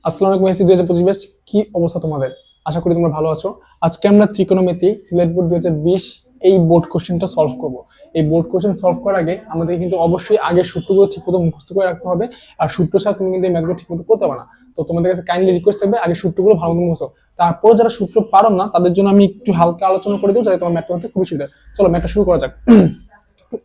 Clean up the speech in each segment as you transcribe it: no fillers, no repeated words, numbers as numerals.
আসসালামু আলাইকুম AC 2025 batch, কি অবস্থা তোমাদের? আশা করি তোমরা ভালো আছো। আজকে আমরা ত্রিকোণমিতি সিলেট বোর্ড 2020 এই বোর্ড কোশ্চেনটা সলভ করব। এই বোর্ড কোশ্চেন সলভ করার আগে আমাদের কিন্তু অবশ্যই আগে সূত্রগুলো ঠিকমতো মুখস্থ করে রাখতে হবে, আর সূত্র ছাড়া তুমি কিন্তু এই ম্যাথগুলো ঠিকমতো করতে পারবে না। তো তোমাদের কাছে কাইন্ডলি রিকোয়েস্ট থাকবে আগে সূত্রগুলো ভালো মতো মুখস্থ, তারপর যারা সূত্র পারো না তাদের জন্য আমি একটু হালকা আলোচনা করে দেবো যাতে তোমার ম্যাথটা হতে খুবই সুবিধা। চলো ম্যাথটা শুরু করা যাক।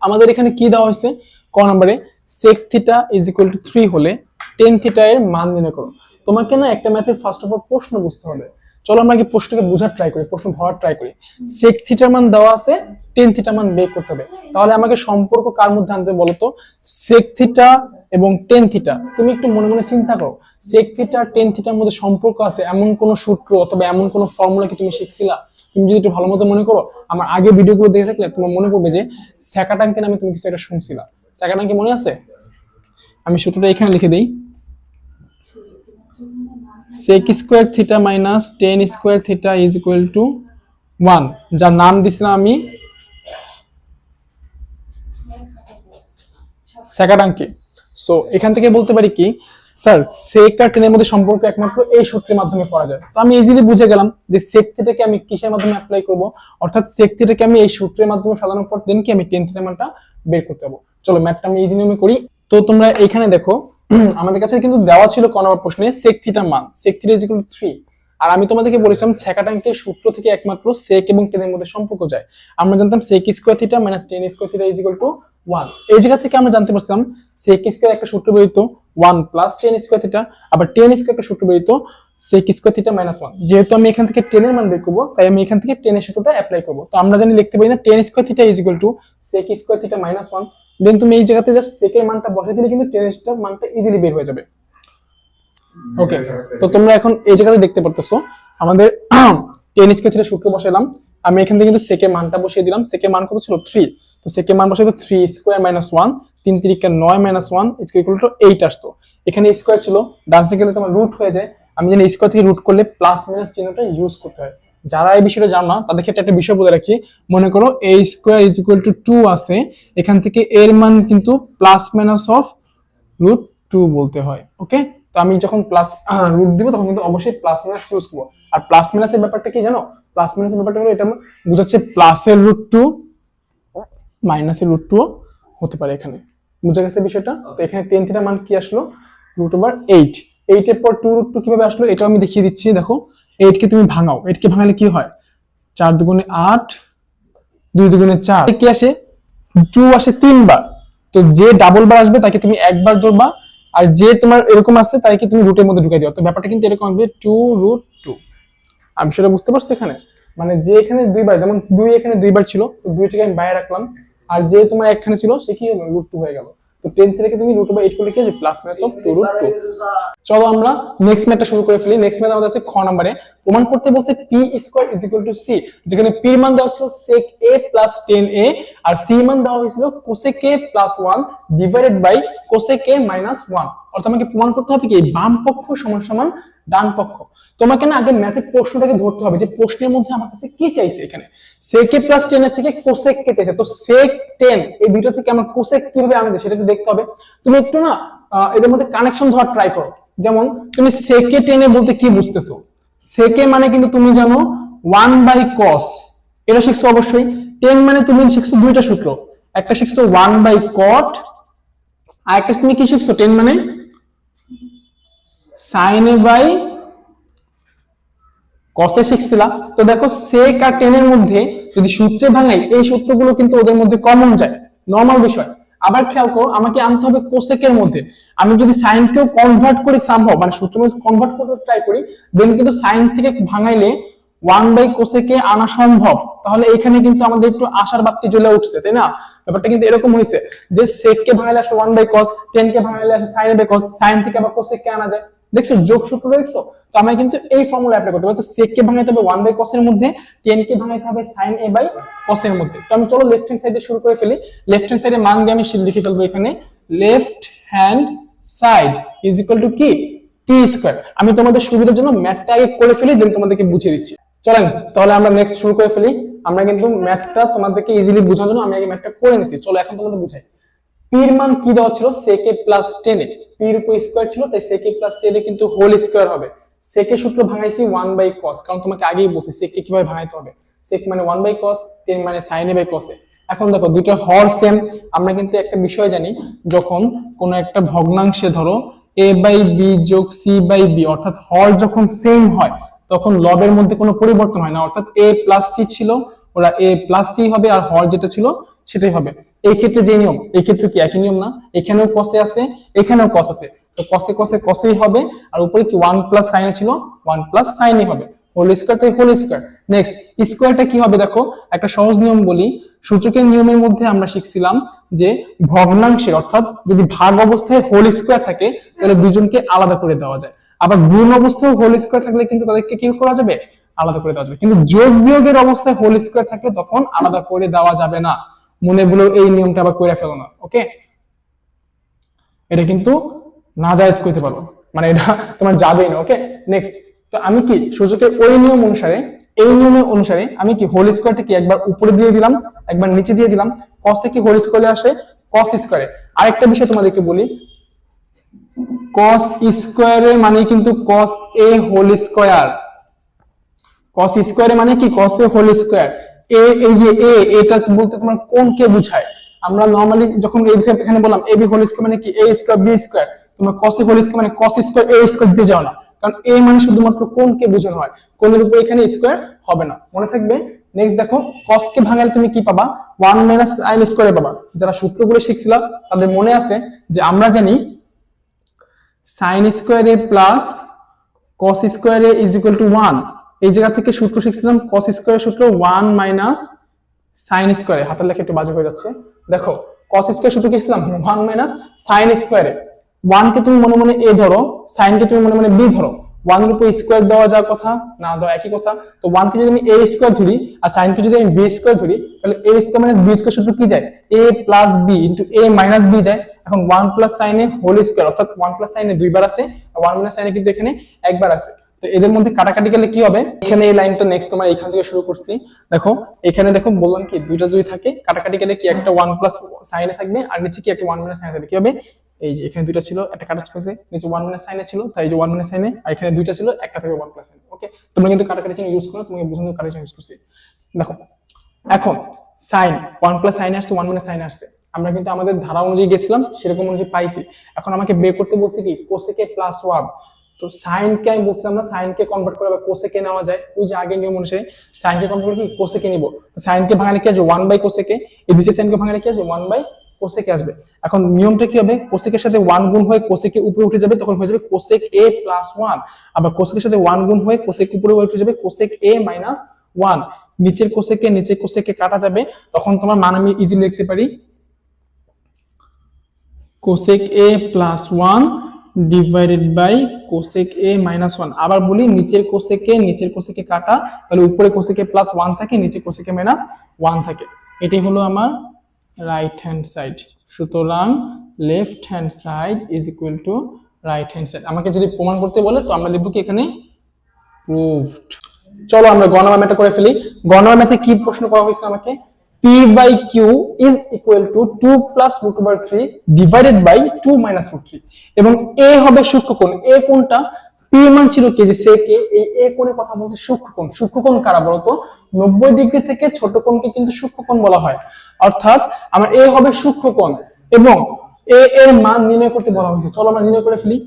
আমাদের এখানে কি দেওয়া হয়েছে, ক নম্বরে sec theta is equal two 3 হলে tan থিটা এর মান নির্ণয় করো। তোমাকে না একটা ম্যাথের ফার্স্ট অফ অল প্রশ্ন বুঝতে হবে। চলো আমরা আগে প্রশ্নটাকে বোঝার ট্রাই করি, প্রশ্ন ধরার ট্রাই করি। sec থিটার মান দেওয়া আছে, tan থিটার মান বের করতে হবে। তাহলে আমাকে সম্পর্ক কার মধ্যে আনতে বলো তো? sec থিটা এবং tan থিটা। তুমি একটু মনে মনে চিন্তা করো, sec থিটা আর tan থিটার মধ্যে সম্পর্ক আছে এমন কোন সূত্র অথবা এমন কোন ফর্মুলা কি তুমি শিখছিলা? তুমি যদি একটু ভালো মতো মনে করো, আমার আগে ভিডিওগুলো দেখে থাকলে তোমার মনে পড়বে যে স্যাকাটাঙ্কে নামে তুমি কিছু একটা শুনছিলা। স্যাকাটাঙ্কে মনে আছে? আমি সূত্রটা এখানে লিখে দেই। sec square theta minus tan square theta is equal to 1, যার নাম দিছিলাম আমি স্যাকাটাঙ্কে। সো এখান থেকে বলতে পারি কি, স্যার sec আর tan এর মধ্যে সম্পর্ক একমাত্র এই সূত্রের মাধ্যমে করা যায়। তো আমি ইজিলি বুঝে গেলাম যে sec থিটাকে আমি কিসের মাধ্যমে অ্যাপ্লাই করব, অর্থাৎ sec থিটাকে আমি এই সূত্রের মাধ্যমে সাজানোর পর দেন কি আমি tan থিটার মানটা বের করতে হবে। চলো ম্যাথটা আমি ইজি নিয়মে করি। তো তোমরা এখানে দেখো, আমাদের কাছে কিন্তু দেওয়া ছিল কোন নম্বর প্রশ্নে sec থিটার মান, sec theta is equal two 3। আর আমি তোমাদেরকে বলেছিলাম স্যাকাটাঙ্কের সূত্র থেকে একমাত্র sec এবং tan এর মধ্যে সম্পর্ক যায়। আমরা জানতাম sec square theta minus tan square theta is equal to 1। এই জায়গা থেকে আমরা জানতে পারছিলাম sec স্কয়ার একটা সূত্র বেরিত 1 প্লাস tan স্কয়ার থিটা, আবার tan স্কয়ার একটা সূত্র বেরিত sec স্কয়ার থিটা মাইনাস 1। যেহেতু আমি এখান থেকে tan এর মান বের করব, তাই আমি এখান থেকে tan এর সূত্রটা অ্যাপ্লাই করব। তো আমরা জানি লিখতে পারি না tan square theta is equal two sec square theta minus 1। দেন তুমি এই জায়গাতে জাস্ট sec এর মানটা বসাই দিলে কিন্তু tan এর মানটা ইজিলি বের হয়ে যাবে। ওকে, তো তোমরা এখন এই জায়গাতে দেখতে পারতেছো আমাদের tan স্কয়ার থিটা সূত্র বসাইলাম। আমি এখান থেকে কিন্তু sec এর মানটা বসিয়ে দিলাম। sec এর মান কত ছিল? 3। তো sec এর মান বসাই তো 3 square minus 1, 3 3 9 minus 1 is equal two 8 আসতো। এখানে স্কয়ার ছিল, ডান সাইডে গেলে তোমার রুট হয়ে যায়। আমি জানি স্কয়ার থেকে রুট করলে প্লাস মাইনাস চিহ্নটা ইউজ করতে হয়। যারা এই বিষয়টা জানো না তাদের ক্ষেত্রে একটা বিষয় বলে রাখি, মনে করো a square is equal two 2 আছে, এখান থেকে এর মান কিন্তু প্লাস মাইনাস অফ রুট 2 বলতে হয়। ওকে, তো আমি যখন প্লাস রুট দিব তখন কিন্তু অবশ্যই প্লাস মাইনাস ইউজ করব। আর প্লাস মাইনাসের ব্যাপারটা কি জানো? প্লাস মাইনাসের ব্যাপারটা হলো এটা বুঝাচ্ছে প্লাসের রুট 2 মাইনাসের রুট 2 হতে পারে। এখানে বুঝা গেছে বিষয়টা? তো এখানে tan থিটার মান কি আসলো? √8। 8 এর পর 2 √2 কিভাবে আসলো এটাও আমি দেখিয়ে দিচ্ছি। দেখো 8 কে তুমি ভাঙাও, 8 কে ভাঙালে কি হয়? 4 দুগুণে 8, 2 দুগুণে 4, কি আসে? 2 আসে 3 বার। তো যে ডাবল বার আসবে তাকে তুমি একবার ধরবা, আর যে তোমার এরকম আছে তাকে তুমি রুটের মধ্যে ঢুকাই দিও। তো ব্যাপারটা কিন্তু এরকম হবে 2√2। আমি সেটা বুঝতে পারছো? এখানে মানে যে এখানে দুইবার, যেমন 2 এখানে দুইবার ছিল, তো 2 টাকে আমি বাইরে রাখলাম, আর যে তোমার একখানে ছিল সে কি হলো? √2 হয়ে গেল। তো 10 থেকে তুমি √8 করলে কি আসবে? Plus minus of 2√2। চলো আমরা নেক্সট ম্যাথটা শুরু করে ফেলি। নেক্সট ম্যাথ আমাদের আছে খ নম্বরে, প্রমাণ করতে বলছে p square is equal to c, যেখানে p এর মান দেওয়া ছিল sec a plus tan a, আর c এর মান দেওয়া হয়েছিল cosec a plus 1 divided by cosec a minus 1। অর্থাৎ আমাকে প্রমাণ করতে হবে কি বাম পক্ষ সমান সমান ডান পক্ষ। তোমাকে না আগে ম্যাথের প্রশ্নটাকে ধরতে হবে যে প্রশ্নের মধ্যে আমার কাছে কি চাইছে। এখানে sec a প্লাস tan এর থেকে cosec কে চাইছে, তো sec tan এই দুটো থেকে আমার cosec কিভাবে আনবে সেটা দেখতে হবে। তুমি একটু না এদের মধ্যে কানেকশন ধরার ট্রাই করো। যেমন তুমি sec a tan এ বলতে কি বুঝতেছো? sec a মানে কিন্তু তুমি জানো 1/cos, এটা শিখছো অবশ্যই। tan মানে তুমি শিখছো দুইটা সূত্র, একটা শিখছো 1/cot, আর একটা তুমি কি শিখছো? tan মানে sin a বাই cos এ শিখছিলা। তো দেখো sec আর tan এর মধ্যে যদি সূত্রে ভাঙাই, এই সূত্রগুলো কিন্তু ওদের মধ্যে কমন যায়, নরমাল বিষয়। আবার খেয়াল করো, আমাকে আনতে হবে cosec এর মধ্যে। আমি যদি sin কেও কনভার্ট করি সামহাও, মানে সূত্র মধ্যে কনভার্ট করতে ট্রাই করি, দেন কিন্তু sin থেকে ভাঙাইলে 1/cosec এ আনা সম্ভব। তাহলে এখানে কিন্তু আমাদের একটু আশার বাতি জ্বলে উঠছে, তাই না? ব্যাপারটা কিন্তু এরকম হয়েছে যে sec কে ভাঙাইলে আসলে 1/cos, tan কে ভাঙাইলে আসলে sin/cos, sin থেকে আবার cosec কে আনা যায়। দেখছো যোগ সূত্র দেখছো? তো আমরা কিন্তু এই ফর্মুলা অ্যাপ্লাই করতে পারি। তো sec কে ভাঙাইতে হবে 1/cos এর মধ্যে, tan কে ভাঙাইতে হবে sin a বাই cos এর মধ্যে। তো আমি চলো লেফট হ্যান্ড সাইডে শুরু করে ফেলি। লেফট হ্যান্ড সাইডে মান দিয়ে আমি লিখে ফেলবো এখানে left hand side is equal two কি p স্কয়ার। আমি তোমাদের সুবিধার জন্য ম্যাথটা আগে করে ফেলি, দেন তোমাদেরকে বুঝিয়ে দিচ্ছি। চলেন তাহলে আমরা নেক্সট শুরু করে ফেলি। আমরা কিন্তু ম্যাথটা তোমাদেরকে ইজিলি বোঝানোর জন্য আমি আগে ম্যাথটা করে নিছি। চলো এখন তোমাদের বুঝাই। পির মান কি দেওয়া ছিল sec a plus 10 এ, পির উপর স্কয়ার ছিল তাই sec a plus 10 এ কিন্তু হোল স্কয়ার হবে। sec এর সূত্র ভাঙাইছি 1/cos, কারণ তোমাকে আগেই বলছি sec কে কিভাবে ভাঙাইতে হবে। sec মানে 1/cos, 10 মানে sin a by cos a। এখন দেখো দুটো হর সেম, আমরা কিন্তু একটা বিষয় জানি, যখন কোন একটা ভগ্নাংশে ধরো a বাই b যোগ c বাই b অর্থাৎ হর যখন সেম হয় তখন লবের মধ্যে কোনো পরিবর্তন হয় না, অর্থাৎ a প্লাস c ছিল ওরা a প্লাস c হবে, আর হর যেটা ছিল সেটাই হবে। এই ক্ষেত্রে যে নিয়ম, এই ক্ষেত্রে কি একই নিয়ম না? এখানেও cos এ আছে, এখানেও cos আছে, তো cos এ cos এ cos এই হবে, আর উপরে কি 1 প্লাস sin এ ছিল 1 প্লাস sin এ হবে, হোল স্কয়ার তাই হোল স্কয়ার। নেক্সট স্কয়ারটা কি হবে দেখো, একটা সহজ নিয়ম বলি, সূচকের নিয়মের মধ্যে আমরা শিখছিলাম যে ভগ্নাংশের অর্থাৎ যদি ভাগ অবস্থায় হোল স্কয়ার থাকে তাহলে দুজনকে আলাদা করে দেওয়া যায়, আবার গুণ অবস্থায় হোল স্কয়ার থাকলে কিন্তু তাদেরকে কি করা যাবে, আলাদা করে দেওয়া যাবে, কিন্তু যোগ বিয়োগের অবস্থায় হোল স্কয়ার থাকলে তখন আলাদা করে দেওয়া যাবে না। মনে বলো এই নিয়মটা আবার কইরা ফেলো না, ওকে? এটা কিন্তু না জায়েজ করতে পারো, মানে এটা তোমার যাবেই না, ওকে? নেক্সট, তো আমি কি সূচকের ওই নিয়ম অনুসারে, এই নিয়মের অনুসারে আমি কি হোল স্কয়ারটা কি একবার উপরে দিয়ে দিলাম একবার নিচে দিয়ে দিলাম, cos এ কি হোল স্কয়ারে আসে cos স্কয়ারে। আরেকটা বিষয় তোমাদেরকে বলি, cos স্কয়ারে মানে কিন্তু cos a whole square, cos স্কয়ারে মানে কি cos a হোল স্কয়ার। এ এই যে a, এটা বলতে তোমার কোণকে বোঝায়। আমরা নরমালি যখন এখানে বললাম ab হোল স্কয়ার মানে কি a স্কয়ার b স্কয়ার, তোমরা cos a হোল স্কয়ার মানে cos স্কয়ার a স্কয়ার দিতে যাও না, কারণ a মানে শুধুমাত্র কোণকে বোঝানো হয়, কোণের উপর এখানে স্কয়ার হবে না, মনে থাকবে। নেক্সট দেখো, cos কে ভাঙালে তুমি কি পাবা, 1 মাইনাস sin স্কয়ারে পাবা। যারা সূত্রগুলো শিখছিলা তাদের মনে আছে যে আমরা জানি sin স্কয়ারে প্লাস cos স্কয়ারে ইজ ইকুয়াল টু 1, এই জায়গা থেকে সূত্র শিখছিলাম cos স্কয়ারের সূত্র 1 মাইনাস sin স্কয়ারে, হাতের লেখা একটু বাজে হয়ে যাচ্ছে, দেখো cos স্কয়ার সূত্র কি ছিলাম 1 মাইনাস sin স্কয়ারে, 1 কে তুমি মনে মনে a ধরো, sin কে তুমি মনে মনে b ধরো, 1 এর উপর স্কয়ার দেওয়া যাওয়ার কথা না, দেওয়া একই কথা, তো 1 কে যদি আমি a স্কয়ার ধরি আর sin কে যদি আমি b স্কয়ার ধরি তাহলে a square minus b square সূত্র কি যায়, a plus b into a minus b যায়। এখন 1 প্লাস sin এ হোল স্কয়ার অর্থাৎ 1 প্লাস sin এ দুইবার আছে, আর 1 মাইনাস sin এ কিন্তু এখানে একবার আছে, তো এদের মধ্যে কাটাকাটি গেলে কি হবে, এখানে এই লাইনটা নেক্সট তোমার এখান থেকে শুরু করছি, দেখো এখানে দেখো বললাম কি দুইটা যদি থাকে কাটাকাটি গেলে কি একটা 1 প্লাস sin এ থাকবে আর নিচে কি একটা 1 মাইনাস sin এ থাকবে, কি হবে, এই যে এখানে দুইটা ছিল একটা কাটা হয়েছে, নিচে 1 মাইনাস sin এ ছিল তাই এই যে 1 মাইনাস sin এ, আর এখানে দুইটা ছিল একটা থেকে 1 প্লাস sin, ওকে? তোমরা কিন্তু কাটাকাটি চিহ্ন ইউজ করো, তোমাকে বোঝানোর কাটাকাটি চিহ্ন ইউজ করছি। দেখো এখন sin 1 প্লাস sin আসছে 1 মাইনাস sin আসছে, আমরা কিন্তু আমাদের ধারা অনুযায়ী গেছিলাম সেরকম অনুযায়ী পাইছি, এখন আমাকে বের করতে বলছি কি cosec a প্লাস 1, তো sin কে আমি বলছিলাম না sin কে কনভার্ট করে আবার cosec এ নেওয়া যায়, ওই যে আগের নিয়ম অনুসারে sin কে কনভার্ট করে কি cosec এ নিব, তো sin কে ভাঙালে কি আসবে 1 বাই cosec এ, এই বিশেষ sin কে ভাঙালে কি আসবে 1 বাই cosec এ আসবে। এখন নিয়মটা কি হবে, cosec এর সাথে 1 গুণ হয়ে cosec এর উপরে উঠে যাবে, তখন হয়ে যাবে cosec a প্লাস 1, আবার cosec এর সাথে 1 গুণ হয়ে cosec উপরে উঠে যাবে cosec a মাইনাস 1, নিচের cosec এ কাটা যাবে, তখন তোমার মান আমি ইজিলি লিখতে পারি cosec a plus 1 divided by cosec a minus 1। আবার বলি নিচের cosec এ কাটা, তাহলে উপরে cosec a প্লাস 1 থাকে, নিচে cosec a মাইনাস 1 থাকে, এটাই হলো আমার রাইট হ্যান্ড সাইড। সুতরাং left hand side is equal two right hand side. আমাকে যদি প্রমাণ করতে বলে তো আমরা লিখব কি এখানে প্রুভড। চলো আমরা গণনা ম্যাথটা করে ফেলি। গণনা ম্যাথে কি প্রশ্ন করা হয়েছে আমাকে, p by q is equal to 2 plus root over 3 divided by 2 minus root 3, এবং a হবে সূক্ষ্মকোণ, a কোণটা p মান ছিল কি যে sec a, এই a কোণের কথা বলছে সূক্ষ্মকোণ। সূক্ষ্মকোণ কারা বলতো, 90 ডিগ্রি থেকে ছোট কোণকে কিন্তু সূক্ষ্মকোণ বলা হয়, অর্থাৎ আমার a হবে সূক্ষ্মকোণ এবং a এর মান নির্ণয় করতে বলা হয়েছে। চলো আমরা নির্ণয় করে ফেলি।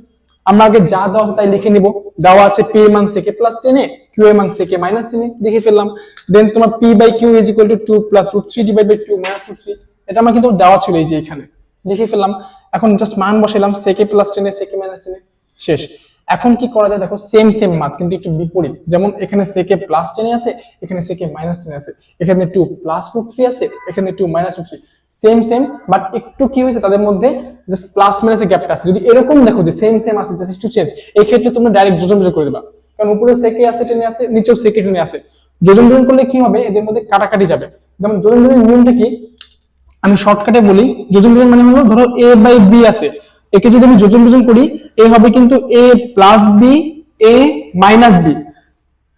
আমরা আগে যা দেওয়া আছে তাই লিখে নিব, দেওয়া আছে p এর মান sec a plus 10 A, q এর মান sec a minus 10 এ, লিখে ফেললাম। দেন তোমার p by q is equal to 2 plus root 3 divided by 2 minus root 3, এটা আমার কিন্তু দেওয়া ছিল এই যে এখানে, লিখে ফেললাম। এখন জাস্ট মান বসাইলাম sec a plus 10 A sec a minus 10 এ, শেষ। এখন কি করা যায় দেখো, সেম মান কিন্তু একটু বিপরীত, যেমন এখানে sec a plus 10 এ আছে, এখানে sec a minus 10 আছে, এখানে 2 plus root 3 আছে, এখানে 2 minus root 3, সেম বাট একটু কি হয়েছে তাদের মধ্যে জাস্ট প্লাস মাইনাসের গ্যাপটা আছে। যদি এরকম দেখো যে সেম আছে জাস্ট একটু চেঞ্জ, এই ক্ষেত্রে তোমরা ডাইরেক্ট যোজন করে দিবা, কারণ উপরে sec a আছে 10 আছে, নিচেও sec a 10 আছে, যোজন করলে কি হবে এদের মধ্যে কাটাকাটি যাবে। যেমন যোজন নিয়মটা কি আমি শর্টকাটে বলি, যোজন মানে হলো ধরো a বাই b আছে, একে যদি আমি যোজন করি a হবে কিন্তু a plus b a minus b,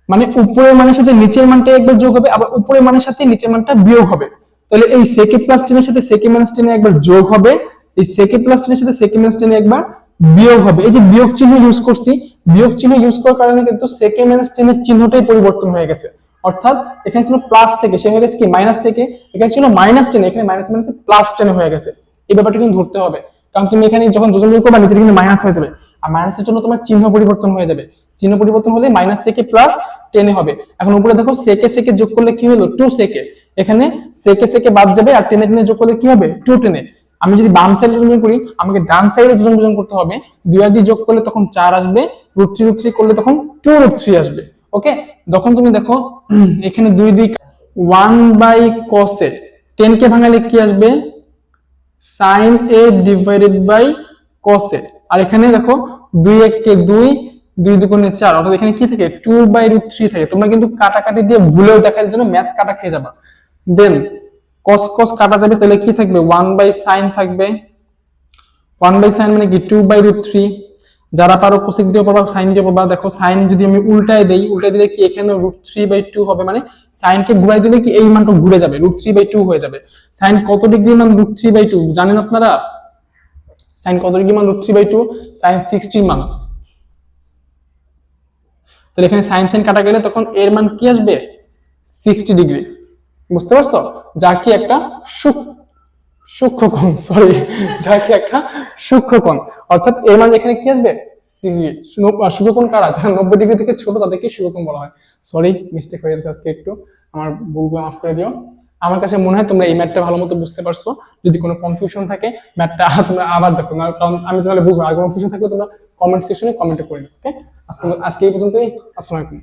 মানে উপরের মানের সাথে নিচের মানটা একবার যোগ হবে, আবার উপরের মানের সাথে নিচের মানটা বিয়োগ হবে। তাহলে এই সেকে প্লাস টেনের সাথে সেকে মাইনাস টেনে একবার যোগ হবে, এই সেকে প্লাস টেনের সাথে সেকে মাইনাস টেনে একবার বিয়োগ হবে। এই যে বিয়োগ চিহ্ন ইউজ করছি, বিয়োগ চিহ্ন ইউজ করার কারণে কিন্তু সেকে মাইনাস টেনের চিহ্নটাই পরিবর্তন হয়ে গেছে। অর্থাৎ এখানে ছিল প্লাস থেকে, সে হয়ে গেছে কি মাইনাস থেকে, এখানে ছিল মাইনাস টেন, এখানে মাইনাস মাইনাস প্লাস টেন হয়ে গেছে। এই ব্যাপারটা কিন্তু ধরতে হবে, কারণ তুমি এখানে যখন যোজন বিয়োগ করবে নিচে কিন্তু মাইনাস হয়ে যাবে, আর মাইনাসের জন্য তোমার চিহ্ন পরিবর্তন হয়ে যাবে, চিহ্ন পরিবর্তন হলে মাইনাস থেকে প্লাস টেনে হবে। এখন উপরে দেখো সেকে সেকে যোগ করলে কি হলো, টু সেকে, এখানে সেকে সেকে বাদ যাবে আর টেনে টেনে যোগ করলে কি হবে, টু টেনে। আমি যদি বাম সাইডে যোজন করি, আমাকে ডান সাইডে যোজন করতে হবে, 2 আর 2 যোগ করলে তখন 4 আসবে, √3 করলে তখন 2√3 আসবে। ওকে, যখন তুমি দেখো এখানে 2 2 1/cos এ 10 কে ভাঙালে কি আসবে, sin a divided by cos a। আর এখানে দেখো 2 1 কে 2, 2 2 4, অর্থাৎ এখানে কি থাকে, 2/√3 থাকে। তোমরা কিন্তু কাটাকাটি দিয়ে ভুলেও দেখার জন্য ম্যাথ কাটা খেয়ে যাবা। দেন cos cos কাটা যাবে, তাহলে কি থাকবে, 1/sin থাকবে, 1/sin মানে কি 2/√3। যারা পারো কোসেক দিয়ে পাবা, সাইন দিয়ে পাবা। দেখো সাইন যদি আমি উল্টায় দেই, উল্টায় দিলে কি এখানে √3/2 হবে, মানে সাইন কে ঘুরাই দিলে কি এই মানটা ঘুরে যাবে, √3/2 হয়ে যাবে। সাইন কত ডিগ্রি মান, √3/2 জানেন আপনারা? সাইন কত ডিগ্রি মান, √3/2, সাইন 60 মান। তাহলে এখানে সাইন সাইন কাটা গেলে তখন এর মান কি আসবে, 60 ডিগ্রি। বুঝতে পারছো? যা কি একটা সূক্ষ্মকোণ, সরি, যা কি একটা সূক্ষ্মকোণ। অর্থাৎ এর মান এখানে কি আসবে, সূক্ষ্মকোণ কারা, যারা 90 ডিগ্রি থেকে ছোট তাদেরকে সূক্ষ্মকোণ বলা হয়। সরি, মিস্টেক হয়ে গেছে আজকে একটু, আমার ভুলগুলো মাফ করে দিও। আমার কাছে মনে হয় তোমরা এই ম্যাথটা ভালো মতো বুঝতে পারছো। যদি কোনো কনফিউশন থাকে ম্যাথটা তোমরা আবার দেখো না, কারণ আমি তাহলে বুঝবো। আর কনফিউশন থাকলে তোমরা কমেন্ট সেকশনে কমেন্ট করে দিও। ওকে, আজকে এই পর্যন্তই। আসসালামু আলাইকুম।